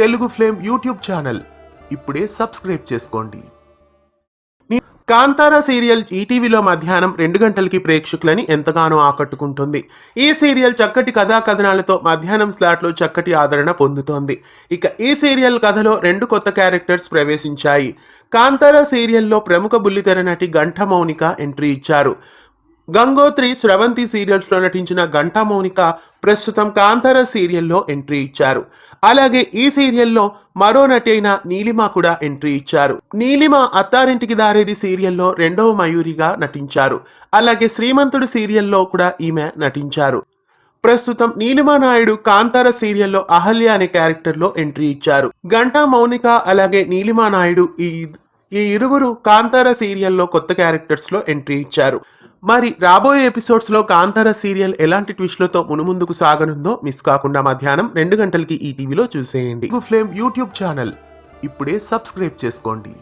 Telugu flame YouTube channel ఇప్పుడే subscribe చేసుకోండి. Kantara serial ఈటీవీలో మధ్యాహ్నం 2 గంటలకి ప్రేక్షకులని ఎంతగానో ఆకట్టుకుంటుంది. ఈ సీరియల్ చక్కటి కథా కథనాలతో మధ్యాహ్నం స్లాట్లో చక్కటి ఆదరణ పొందుతోంది. ఇక ఈ సీరియల్ కథలో 2 కొత్త క్యారెక్టర్స్ ప్రవేశించాయి. కాంతారా సీరియల్లో ప్రముఖ బుల్లితెర నటి గంట మౌనిక ఎంట్రీ ఇచ్చారు. గంగోత్రి, స్రవంతి సీరియల్స్ లో నటించిన గంటా మౌనిక ప్రస్తుతం కాంతారా సీరియల్లో ఎంట్రీ ఇచ్చారు. అలాగే ఈ సీరియల్లో మరో నటి అయిన నీలిమ కూడా ఎంట్రీ ఇచ్చారు. నీలిమ అత్తారింటికి దారేది సీరియల్లో 2వ మయూరిగా నటించారు. అలాగే శ్రీమంతుడు సీరియల్లో కూడా ఈమె నటించారు. ప్రస్తుతం నీలిమ నాయుడు కాంతార సీరియల్లో అహల్య అనే క్యారెక్టర్లో ఎంట్రీ ఇచ్చారు. గంటా మౌనిక అలాగే నీలిమ నాయుడు ఈ ఇరువురు కాంతార సీరియల్లో కొత్త క్యారెక్టర్స్ లో ఎంట్రీ ఇచ్చారు. మరి రాబోయే ఎపిసోడ్స్ లో కాంతార సీరియల్ ఎలాంటి ట్విస్ట్లతో మునుముందుకు సాగనుందో మిస్ కాకుండా మధ్యాహ్నం 2 గంటలకి ఈటీవీలో చూసేయండి. ఫ్లేమ్ యూట్యూబ్ ఛానల్ ఇప్పుడే సబ్స్క్రైబ్ చేసుకోండి.